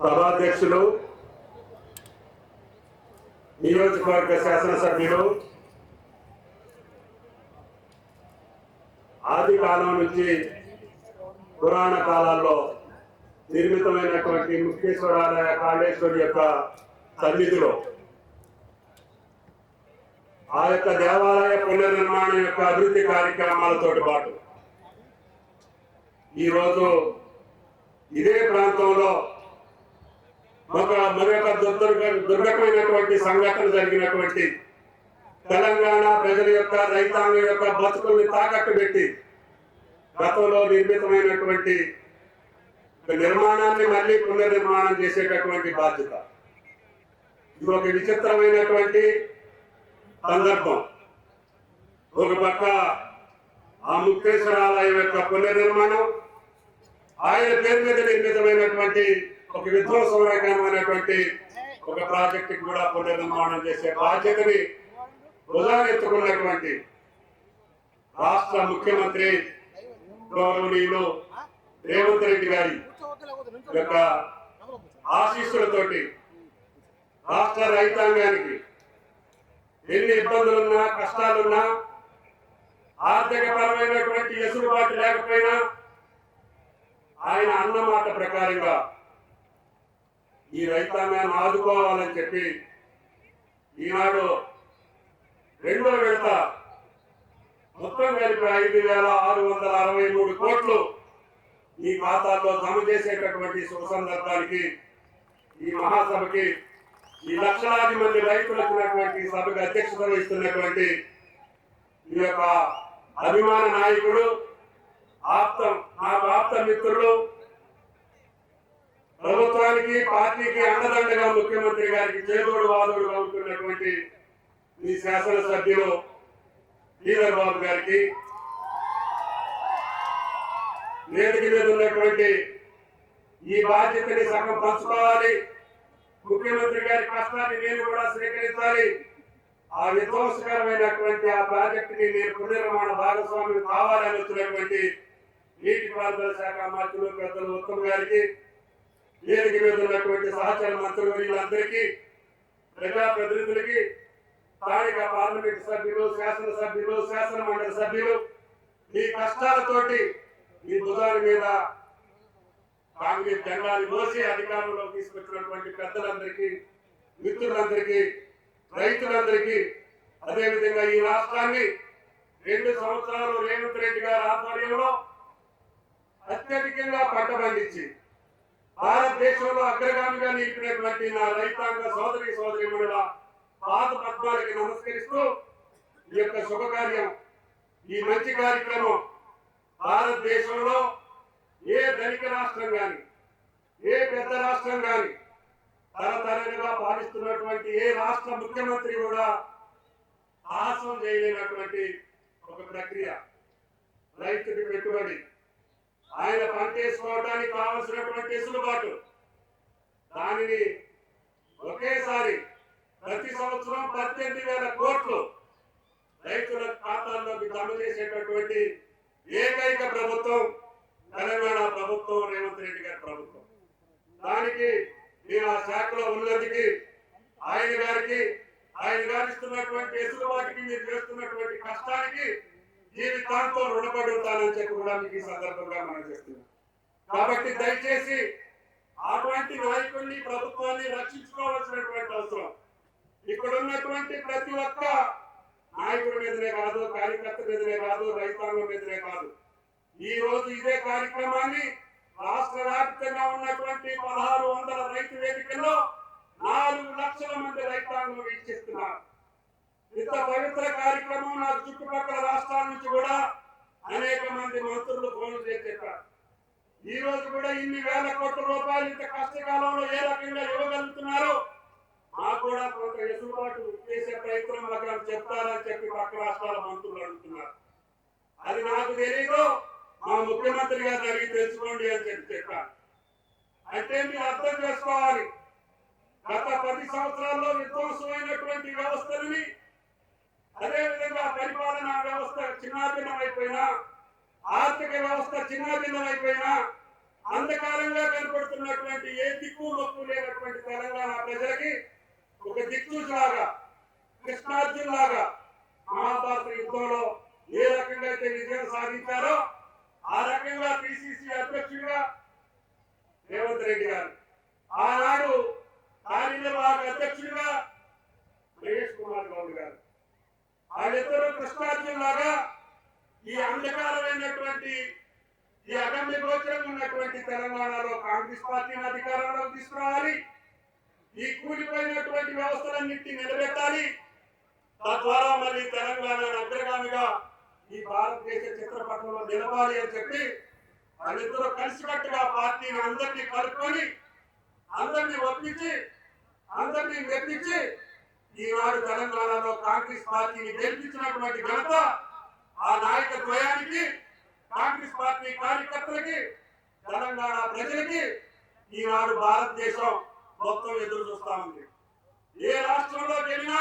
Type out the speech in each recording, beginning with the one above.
సభాధ్యక్షులు, నియోజకవర్గ శాసనసభ్యులు, ఆది కాలం నుంచి పురాణ కాలాల్లో నిర్మితమైనటువంటి ముక్తేశ్వరాలయ కాళేశ్వరి యొక్క సన్నిధిలో ఆ యొక్క దేవాలయ పునర్నిర్మాణం యొక్క అభివృద్ధి కార్యక్రమాలతో పాటు ఈరోజు ఇదే ప్రాంతంలో మరొక దుర్గమైనటువంటి సంఘటన జరిగినటువంటి తెలంగాణ ప్రజల యొక్క రైతాంగం యొక్క బతుకుల్ని తాకట్టు పెట్టి గతంలో నిర్మితమైనటువంటి నిర్మాణాన్ని మళ్ళీ పునర్నిర్మాణం చేసేటటువంటి బాధ్యత. ఇది ఒక విచిత్రమైనటువంటి సందర్భం. ఒక పక్క ఆ ముక్తేశ్వర ఆలయం యొక్క పునర్నిర్మాణం, ఆయన పేరు మీద నిర్మితమైనటువంటి ఒక విధ్వంసమైనటువంటి ఒక ప్రాజెక్టు కూడా పునర్నిర్మాణం చేసే బాధ్యతని భుజానెత్తుకున్నటువంటి రాష్ట్ర ముఖ్యమంత్రి గౌరవనీయులు రేవంత్ రెడ్డి గారి యొక్క ఆశీస్సులతోటి రాష్ట్ర రైతాంగానికి ఎన్ని ఇబ్బందులున్నా కష్టాలున్నా ఆర్థిక పరమైనటువంటి ఎసులుబాటు లేకపోయినా ఆయన అన్నమాట ప్రకారంగా ఈ రైతాంగాన్ని ఆదుకోవాలని చెప్పి ఈనాడు రెండో విడత మొత్తం కలిపి 5,663 కోట్లు ఈ ఖాతాల్లో జమ చేసేటటువంటి శుభ సందర్భానికి ఈ మహాసభకి ఈ లక్షలాది మంది రైతులు వచ్చినటువంటి సభకు అధ్యక్షత వహిస్తున్నటువంటి ఈ యొక్క అభిమాన నాయకుడు, నాకు ఆప్త మిత్రులు, ప్రభుత్వానికి పార్టీకి అండదండగా ముఖ్యమంత్రి గారికి చేదోడు వాదోడుగా ఉంటున్నటువంటి ఈ శాసనసభ్యులు శ్రీధర్ బాబు గారికి, వేదిక మీద ఉన్నటువంటి ఈ బాధ్యతని సగం పంచుకోవాలి, ముఖ్యమంత్రి గారి కష్టాన్ని నేను కూడా స్వీకరించాలి, ఆ విధ్వంసకరమైనటువంటి ఆ ప్రాజెక్టుని నేను పునర్నిర్మాణ భాగస్వామ్యం కావాలని వచ్చినటువంటి నీటిపారుదల శాఖ మంత్రులు పెద్దలు ఉత్తమ్ గారికి, వేదిక మీద ఉన్నటువంటి సహచర మంత్రులు వీళ్ళందరికీ, ప్రజాప్రతినిధులకి, స్థానిక పార్లమెంట్ సభ్యులు, శాసనసభ్యులు, శాసన మండలి సభ్యులు, ఈ కష్టాలతోటి ఈ భుజాల మీద కాంగ్రెస్ జెండాలు మోసి అధికారంలో తీసుకొచ్చినటువంటి పెద్దలందరికీ, మిత్రులందరికీ, రైతులందరికీ, అదేవిధంగా ఈ రాష్ట్రాన్ని 2 సంవత్సరాలు రేవంత్ రెడ్డి గారి ఆధ్వర్యంలో అత్యధికంగా పంట పండించి భారతదేశంలో అగ్రగామిగా నిలిపినటువంటి నా రైతాంగ సోదరిమణుల పాద పద్మాలకి నమస్కరిస్తూ ఈ యొక్క శుభకార్యం, ఈ మంచి కార్యక్రమం భారతదేశంలో ఏ ధనిక రాష్ట్రం కానీ, ఏ పెద్ద రాష్ట్రం కానీ, తరతరంగా పాలిస్తున్నటువంటి ఏ రాష్ట్ర ముఖ్యమంత్రి కూడా సాహసం చేయలేనటువంటి ఒక ప్రక్రియ. రైతుకి పెట్టుబడి, ఆయన పంటేసుకోవడానికి కావలసినటువంటి వెసులుబాటు, దానిని ఒకేసారి ప్రతి సంవత్సరం 18,000 కోట్లు రైతుల ఖాతాల్లోకి జమ చేసేటటువంటి ఏకైక ప్రభుత్వం తెలంగాణ ప్రభుత్వం, రేవంత్ రెడ్డి గారి ప్రభుత్వం. దానికి నేను ఆ శాఖలో ఉన్నందుకు ఆయన గారిస్తున్నటువంటి వెసులుబాటుకి, మీరు చేస్తున్నటువంటి కష్టానికి జీవితాంతం రుణపడి ఉంటానని చెప్పి కూడా మీకు ఈ సందర్భంగా మనం చేస్తున్నాం. కాబట్టి దయచేసి అటువంటి నాయకుడిని, ప్రభుత్వాన్ని రక్షించుకోవాల్సినటువంటి అవసరం ఇక్కడ ఉన్నటువంటి ప్రతి ఒక్క నాయకుడి మీదనే కాదు, కార్యకర్త మీదనే కాదు, రైతాంగం మీదనే కాదు. ఈ రోజు ఇదే కార్యక్రమాన్ని రాష్ట్ర వ్యాప్తంగా ఉన్నటువంటి 1,600 రైతు వేదికల్లో 4 లక్షల మంది రైతాంగం వీక్షిస్తున్నారు. ఇంత పవిత్ర కార్యక్రమం నాకు చుట్టుపక్కల రాష్ట్రాల నుంచి కూడా అనేక మంది మంత్రులు ఫోన్లు చేసి చెప్పారు. ఈ రోజు కూడా ఇన్ని వేల కోట్ల రూపాయలు ఇంత కష్టకాలంలో ఏ రకంగా ఇవ్వగలుగుతున్నారో మాకు కూడా కొంత వెసులుబాటు చేసే ప్రయత్నం మాకు చెప్తారని చెప్పి పక్క రాష్ట్రాల మంత్రులు అడుగుతున్నారు. అది నాకు తెలీదు, మా ముఖ్యమంత్రి గారిని అడిగి తెలుసుకోండి అని చెప్పారు. అంటే మీరు అర్థం చేసుకోవాలి, గత 10 సంవత్సరాల్లో విధ్వంసమైనటువంటి వ్యవస్థలని, అదేవిధంగా పరిపాలనా వ్యవస్థ చిన్నాభిన్నమైపోయినా, ఆర్థిక వ్యవస్థ చిన్నాభిన్నమైపోయినా, అంధకారంగా కనపడుతున్నటువంటి ఏ దిక్కు మొక్కు లేనటువంటి తెలంగాణ ప్రజలకి ఒక దిక్సూచిలాగా కృష్ణార్జున్ లాగా మహాభారత యుద్ధంలో ఏ రకంగా అయితే విజయం సాధించారో ఆ రకంగా పిసిసి అధ్యక్షుడిగా రేవంత్ రెడ్డి గారు, ఆనాడు కార్యనిర్వాహక అధ్యక్షుడిగా మహేష్ కుమార్ గౌడ్ గారు, వాళ్ళిద్దరూ కృష్ణార్జున్ లాగా ఈ అంధకారమైనటువంటి ఈ అగమ్య గోచరంగా ఉన్నటువంటి తెలంగాణలో కాంగ్రెస్ పార్టీని అధికారంలోకి తీసుకురావాలి, ఈ కూలిపోయినటువంటి వ్యవస్థలన్నింటినీ నిలబెట్టాలి, తద్వారా మళ్ళీ తెలంగాణ అగ్రగామిగా ఈ భారతదేశ చిత్రపటంలో నిలవాలి అని చెప్పి వాళ్ళిద్దరూ కలిసికట్టుగా పార్టీని అందరినీ కలుపుకొని అందరినీ ఒప్పించి అందరినీ మెప్పించి ఈనాడు తెలంగాణలో కాంగ్రెస్ పార్టీని గెలిపించినటువంటి ఘనత ఆ నాయక ద్వయానికి, కాంగ్రెస్ పార్టీ కార్యకర్తలకి, తెలంగాణ ప్రజలకి ఈనాడు భారతదేశం మొత్తం ఎదురు చూస్తా ఉంది. ఏ రాష్ట్రంలో వెళ్ళినా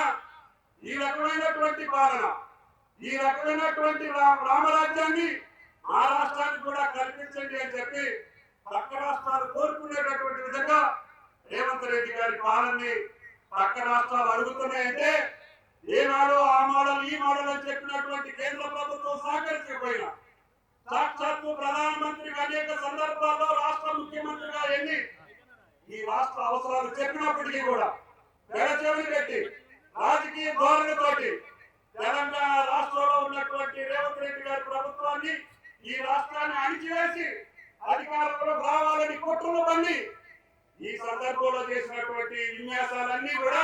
ఈ రకమైనటువంటి పాలన, ఈ రకమైనటువంటి రామరాజ్యాన్ని ఆ రాష్ట్రానికి కూడా కల్పించండి అని చెప్పి పక్క రాష్ట్రాలు కోరుకునేటటువంటి విధంగా రేవంత్ రెడ్డి గారి పాలనని పక్క రాష్ట్రాలు అడుగుతున్నాయంటే ఏనాడు ఆ మోడల్ ఈ మోడల్ అని చెప్పినటువంటి కేంద్ర ప్రభుత్వం సహకరించకపోయినా సాక్షాత్తు ప్రధానమంత్రిగా అనేక సందర్భాల్లో రాష్ట్ర ముఖ్యమంత్రిగా ఎన్ని ఈ రాష్ట్ర అవసరాలు చెప్పినప్పటికీ కూడా పెడచెవిని పెట్టి రాజకీయ ధోరణితోటి తెలంగాణ రాష్ట్రంలో ఉన్నటువంటి రేవంత్ రెడ్డి గారి ప్రభుత్వాన్ని ఈ రాష్ట్రాన్ని అణిచివేసి అధికారంలో రావాలని కుట్రలు పన్ని ఈ సందర్భంలో చేసినటువంటి విన్యాసాలన్నీ కూడా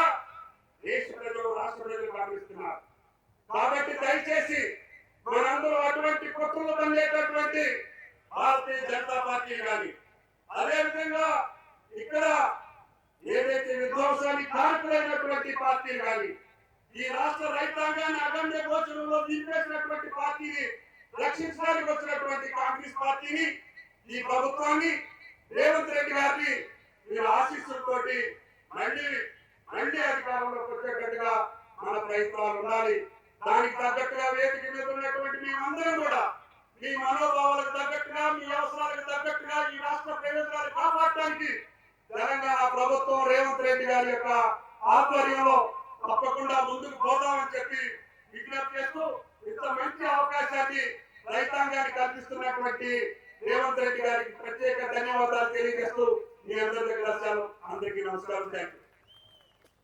దేశ ప్రజలు రాష్ట్ర ప్రజలు గమనిస్తున్నారు. కాబట్టి దయచేసి మనందరూ అటువంటి కుట్రలు పన్నేటటువంటి భారతీయ జనతా పార్టీ కానీ, అదేవిధంగా ఇక్కడ ఏదైతే విధ్వంసానికి కారకులైనటువంటి పార్టీలు కానీ, ఈ రాష్ట్ర రైతాంగాన్ని అగమ్య గోచరంలో దింపేసినటువంటి పార్టీని రక్షించడానికి వచ్చినటువంటి కాంగ్రెస్ పార్టీని, ఈ ప్రభుత్వాన్ని, రేవంత్ రెడ్డి గారిని మీరు ఆశీస్సులతోటి మళ్ళీ అధికారంలోకి వచ్చేటట్టుగా మన ప్రయత్నాలు ఉండాలి. దానికి తగ్గట్టుగా వేదిక మీద ఉన్నటువంటి మేమందరం కూడా మీ మనోభావాలకు తగ్గట్టుగా, మీ అవసరాలకు తగ్గట్టుగా ఈ రాష్ట్ర ప్రయోజనాలు కాపాడటానికి తెలంగాణ ప్రభుత్వం రేవంత్ రెడ్డి గారి యొక్క ఆధ్వర్యంలో తప్పకుండా ముందుకు పోతామని చెప్పి విజ్ఞప్తి చేస్తూ ఇంత మంచి అవకాశాన్ని రైతాంగానికి కల్పిస్తున్నటువంటి రేవంత్ రెడ్డి గారికి ప్రత్యేక ధన్యవాదాలు తెలియజేస్తూ మీ అందరి దగ్గర అందరికీ నమస్కారం. Thank you.